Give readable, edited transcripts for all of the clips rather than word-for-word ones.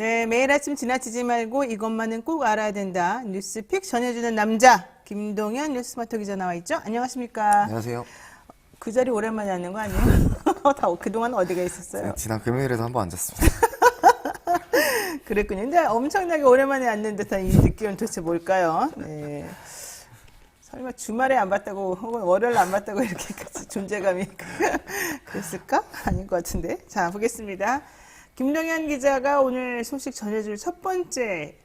네, 매일 아침 지나치지 말고 이것만은 꼭 알아야 된다. 뉴스픽 전해주는 남자 김동현 뉴스마터 기자 나와 있죠? 안녕하십니까? 안녕하세요. 그 자리 오랜만에 앉는 거 아니에요? 다 그동안 어디가 있었어요? 지난 금요일에도 한번 앉았습니다. 그랬군요. 근데 엄청나게 오랜만에 앉는 듯한 이 느낌은 도대체 뭘까요? 네. 설마 주말에 안 봤다고 혹은 월요일 안 봤다고 이렇게까지 존재감이 그랬을까? 아닌 것 같은데. 자, 보겠습니다. 김동현 기자가 오늘 소식 전해줄 첫 번째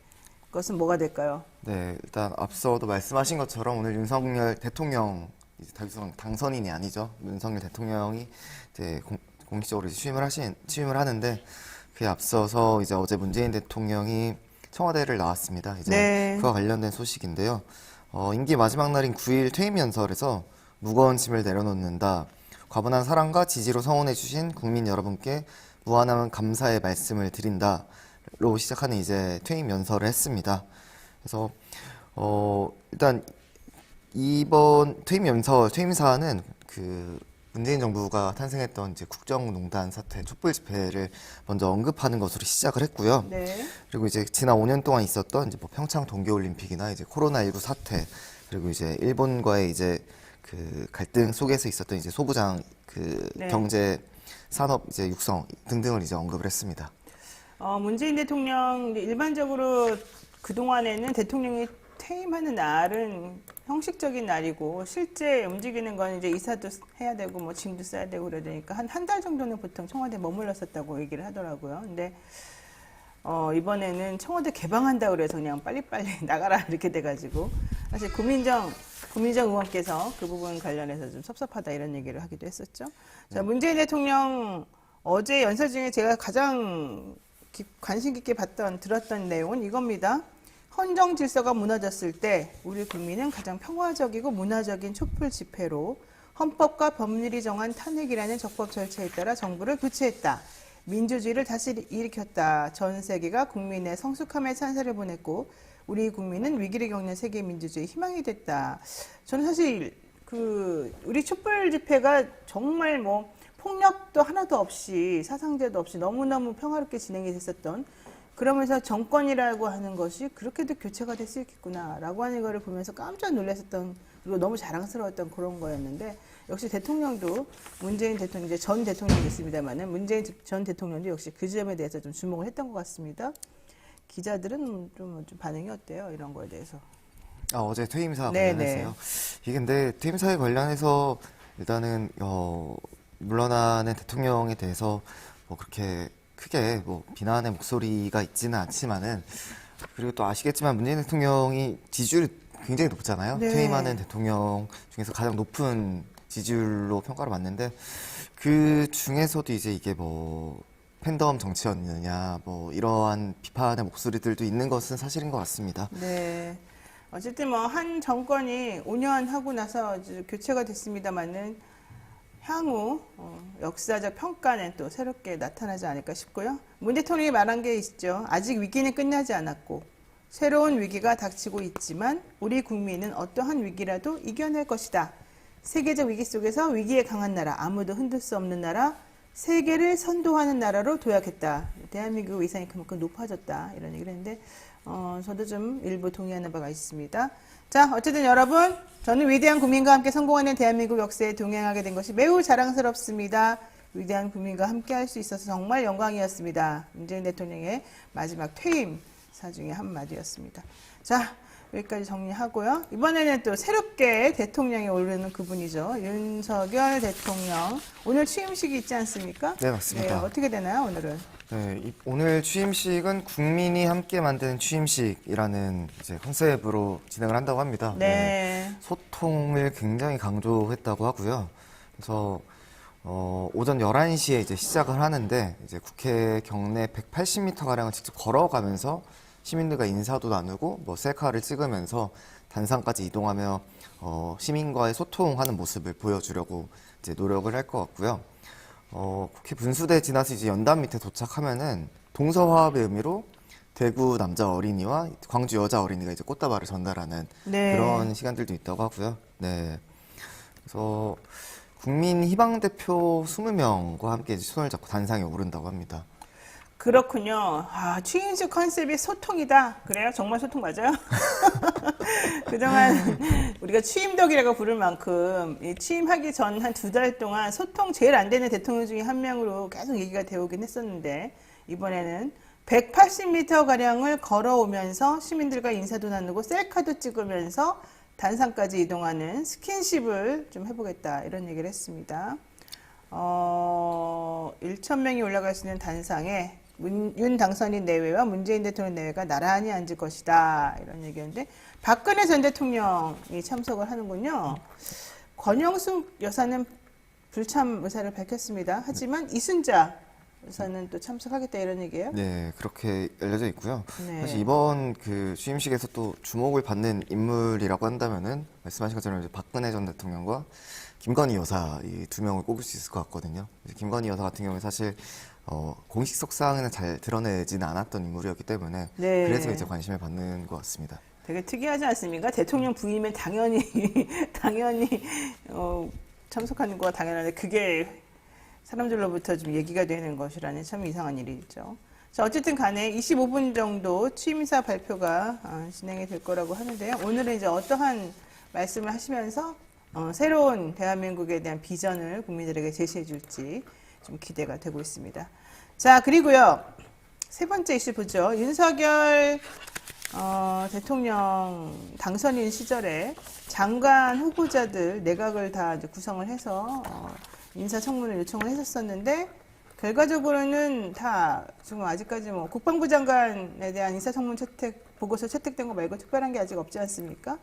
것은 뭐가 될까요? 네, 일단 앞서도 말씀하신 것처럼 오늘 윤석열 대통령 이제 당선인이 아니죠. 윤석열 대통령이 이제 공식적으로 이제 취임을 하는데 그에 앞서서 이제 어제 문재인 대통령이 청와대를 나왔습니다. 이제 네. 그와 관련된 소식인데요. 임기 마지막 날인 9일 퇴임 연설에서 무거운 짐을 내려놓는다. 과분한 사랑과 지지로 성원해 주신 국민 여러분께 무한한 감사의 말씀을 드린다로 시작하는 이제 퇴임 연설을 했습니다. 그래서 일단 이번 퇴임 연설, 퇴임 사안은 그 문재인 정부가 탄생했던 이제 국정농단 사태, 촛불 집회를 먼저 언급하는 것으로 시작을 했고요. 네. 그리고 이제 지난 5년 동안 있었던 이제 뭐 평창 동계올림픽이나 이제 코로나19 사태, 그리고 이제 일본과의 이제 그 갈등 속에서 있었던 이제 소부장 그 네. 경제 산업 이제 육성 등등을 이제 언급을 했습니다. 문재인 대통령 일반적으로 그동안에는 대통령이 퇴임하는 날은 형식적인 날이고 실제 움직이는 건 이제 이사도 해야 되고 뭐 짐도 싸야 되고 그러야 되니까 한 달 정도는 보통 청와대에 머물렀었다고 얘기를 하더라고요. 근데 이번에는 청와대 개방한다고 그래서 그냥 빨리빨리 나가라 이렇게 돼가지고 사실 고민정 의원께서 그 부분 관련해서 좀 섭섭하다 이런 얘기를 하기도 했었죠. 자, 문재인 대통령 어제 연설 중에 제가 가장 관심 깊게 들었던 내용은 이겁니다. 헌정 질서가 무너졌을 때 우리 국민은 가장 평화적이고 문화적인 촛불 집회로 헌법과 법률이 정한 탄핵이라는 적법 절차에 따라 정부를 교체했다. 민주주의를 다시 일으켰다. 전 세계가 국민의 성숙함에 찬사를 보냈고 우리 국민은 위기를 겪는 세계 민주주의 희망이 됐다. 저는 사실 우리 촛불 집회가 정말 뭐 폭력도 하나도 없이 사상제도 없이 너무너무 평화롭게 진행이 됐었던 그러면서 정권이라고 하는 것이 그렇게도 교체가 될 수 있겠구나라고 하는 거를 보면서 깜짝 놀랐었던 그리고 너무 자랑스러웠던 그런 거였는데 역시 대통령도 문재인 대통령 이제 전 대통령이 있습니다만은 문재인 전 대통령도 역시 그 점에 대해서 좀 주목을 했던 것 같습니다. 기자들은 좀 반응이 어때요? 이런 거에 대해서. 어제 퇴임사 네네. 관련해서요. 이게 근데 퇴임사에 관련해서 일단은 물러나는 대통령에 대해서 뭐 그렇게 크게 뭐 비난의 목소리가 있지는 않지만은 그리고 또 아시겠지만 문재인 대통령이 지지율이 굉장히 높잖아요. 네. 퇴임하는 대통령 중에서 가장 높은 지지율로 평가를 받는데 그 중에서도 이제 이게 뭐 팬덤 정치였느냐 뭐 이러한 비판의 목소리들도 있는 것은 사실인 것 같습니다. 네. 어쨌든 뭐 한 정권이 5년 하고 나서 이제 교체가 됐습니다만은 향후 역사적 평가는 또 새롭게 나타나지 않을까 싶고요. 문 대통령이 말한 게 있죠. 아직 위기는 끝나지 않았고 새로운 위기가 닥치고 있지만 우리 국민은 어떠한 위기라도 이겨낼 것이다. 세계적 위기 속에서 위기에 강한 나라, 아무도 흔들 수 없는 나라, 세계를 선도하는 나라로 도약했다. 대한민국 위상이 그만큼 높아졌다. 이런 얘기를 했는데 저도 좀 일부 동의하는 바가 있습니다. 자, 어쨌든 여러분, 저는 위대한 국민과 함께 성공하는 대한민국 역사에 동행하게 된 것이 매우 자랑스럽습니다. 위대한 국민과 함께 할 수 있어서 정말 영광이었습니다. 문재인 대통령의 마지막 퇴임사 중에 한마디였습니다. 자, 여기까지 정리하고요. 이번에는 또 새롭게 대통령에 오르는 그분이죠. 윤석열 대통령. 오늘 취임식이 있지 않습니까? 네, 맞습니다. 네, 어떻게 되나요, 오늘은? 네, 오늘 취임식은 국민이 함께 만드는 취임식이라는 이제 컨셉으로 진행을 한다고 합니다. 네. 소통을 굉장히 강조했다고 하고요. 그래서 오전 11시에 이제 시작을 하는데 이제 국회 경내 180m 가량을 직접 걸어가면서 시민들과 인사도 나누고 뭐 셀카를 찍으면서 단상까지 이동하며 시민과의 소통하는 모습을 보여주려고 이제 노력을 할 것 같고요. 국회 분수대 지나서 이제 연단 밑에 도착하면은 동서화합의 의미로 대구 남자 어린이와 광주 여자 어린이가 이제 꽃다발을 전달하는 네. 그런 시간들도 있다고 하고요. 네. 그래서 국민 희망 대표 20명과 함께 이제 손을 잡고 단상에 오른다고 합니다. 그렇군요. 아, 취임식 컨셉이 소통이다. 그래요? 정말 소통 맞아요? 그동안 우리가 취임덕이라고 부를 만큼 이 취임하기 전 한 2달 동안 소통 제일 안 되는 대통령 중에 한 명으로 계속 얘기가 되어오긴 했었는데 이번에는 180m가량을 걸어오면서 시민들과 인사도 나누고 셀카도 찍으면서 단상까지 이동하는 스킨십을 좀 해보겠다 이런 얘기를 했습니다. 1,000명이 올라갈 수 있는 단상에 윤 당선인 내외와 문재인 대통령 내외가 나란히 앉을 것이다 이런 얘기였는데 박근혜 전 대통령이 참석을 하는군요. 권영숙 여사는 불참 의사를 밝혔습니다. 하지만 이순자 여사는 또 참석하겠다 이런 얘기예요. 네, 그렇게 알려져 있고요. 네. 사실 이번 그 취임식에서 또 주목을 받는 인물이라고 한다면은 말씀하신 것처럼 이제 박근혜 전 대통령과 김건희 여사 이 2명을 꼽을 수 있을 것 같거든요. 이제 김건희 여사 같은 경우는 사실 공식 석상에는 잘 드러내지는 않았던 인물이었기 때문에 네. 그래서 이제 관심을 받는 것 같습니다. 되게 특이하지 않습니까? 대통령 부임은 당연히 참석하는 거가 당연한데 그게 사람들로부터 좀 얘기가 되는 것이라는 참 이상한 일이죠. 자, 어쨌든 간에 25분 정도 취임사 발표가 진행이 될 거라고 하는데요. 오늘은 이제 어떠한 말씀을 하시면서 새로운 대한민국에 대한 비전을 국민들에게 제시해 줄지 좀 기대가 되고 있습니다. 자, 그리고요. 세 번째 이슈 보죠. 윤석열 대통령 당선인 시절에 장관 후보자들 내각을 다 이제 구성을 해서 인사청문을 요청을 했었었는데 결과적으로는 다 지금 아직까지 뭐 국방부 장관에 대한 인사청문 채택 보고서 채택된 거 말고 특별한 게 아직 없지 않습니까?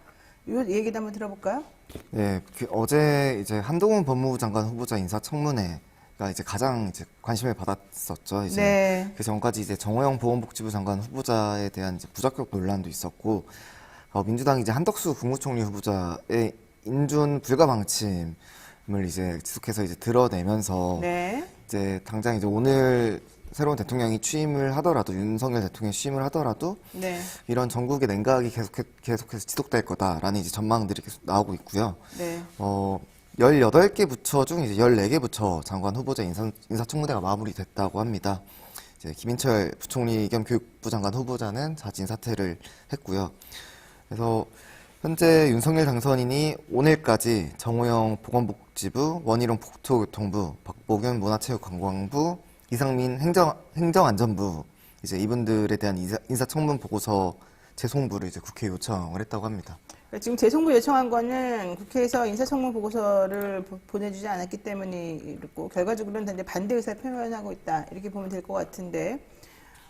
이 얘기도 한번 들어볼까요? 네, 어제 이제 한동훈 법무부 장관 후보자 인사청문회가 이제 가장 이제 관심을 받았었죠. 이제 네. 그 전까지 이제 정호영 보건복지부 장관 후보자에 대한 이제 부적격 논란도 있었고, 민주당이 이제 한덕수 국무총리 후보자의 인준 불가 방침을 이제 지속해서 이제 드러내면서 네. 이제 당장 이제 오늘 새로운 대통령이 취임을 하더라도 윤석열 대통령이 취임을 하더라도 네. 이런 전국의 냉각이 계속해서 지속될 거다라는 이제 전망들이 계속 나오고 있고요. 네. 18개 부처 중 이제 14개 부처 장관 후보자 인사청문회가 마무리됐다고 합니다. 이제 김인철 부총리 겸 교육부 장관 후보자는 자진 사퇴를 했고요. 그래서 현재 윤석열 당선인이 오늘까지 정호영 보건복지부, 원희룡 국토교통부, 박보균 문화체육관광부, 이상민 행정안전부 이제 이분들에 대한 인사청문 보고서 재송부를 이제 국회에 요청을 했다고 합니다. 지금 재송부 요청한 거는 국회에서 인사청문 보고서를 보내주지 않았기 때문이고 결과적으로는 이제 반대 의사를 표현하고 있다 이렇게 보면 될 것 같은데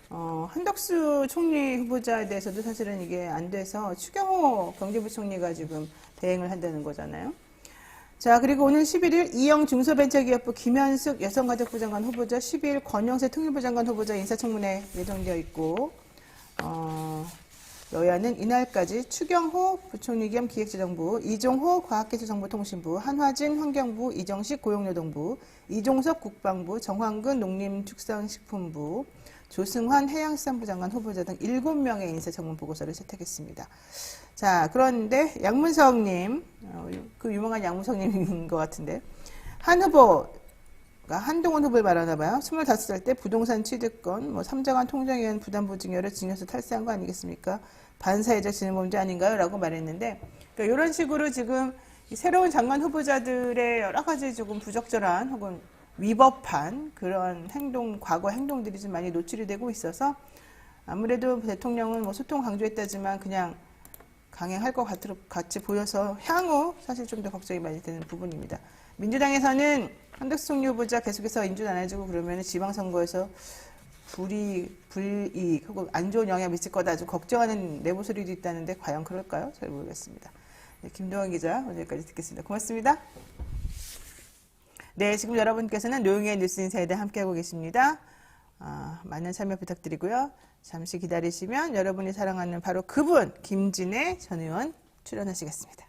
한덕수 총리 후보자에 대해서도 사실은 이게 안 돼서 추경호 경제부총리가 지금 대행을 한다는 거잖아요. 자, 그리고 오늘 11일 이영 중소벤처기업부 김현숙 여성가족부 장관 후보자, 12일 권영세 통일부 장관 후보자 인사청문회 예정되어 있고 여야는 이날까지 추경호 부총리 겸 기획재정부, 이종호 과학기술정보통신부, 한화진 환경부, 이정식 고용노동부, 이종석 국방부, 정황근 농림축산식품부, 조승환 해양수산부 장관 후보자 등 7명의 인사청문 보고서를 채택했습니다. 자, 그런데 양문석님, 그 유명한 양문석님인 것 같은데 한 후보가 한동훈 후보를 말하나 봐요. 25살 때 부동산 취득권, 삼자관 통장위원 부담보증여를 증여서 탈세한 거 아니겠습니까? 반사회적 진흥범죄 아닌가요? 라고 말했는데 그러니까 이런 식으로 지금 새로운 장관 후보자들의 여러 가지 조금 부적절한 혹은 위법한 그런 과거 행동들이 좀 많이 노출이 되고 있어서 아무래도 대통령은 소통 강조했다지만 그냥 강행할 것 같이 보여서 향후 사실 좀 더 걱정이 많이 되는 부분입니다. 민주당에서는 한덕수 총리 후보자 계속해서 인준 안 해주고 그러면 지방선거에서 불이익 혹은 안 좋은 영향 미칠 거다 좀 걱정하는 내부 소리도 있다는데 과연 그럴까요? 잘 모르겠습니다. 네, 김동원 기자 오늘까지 듣겠습니다. 고맙습니다. 네, 지금 여러분께서는 노영의 뉴스인사이드 함께하고 계십니다. 많은 참여 부탁드리고요. 잠시 기다리시면 여러분이 사랑하는 바로 그분 김진애 전 의원 출연하시겠습니다.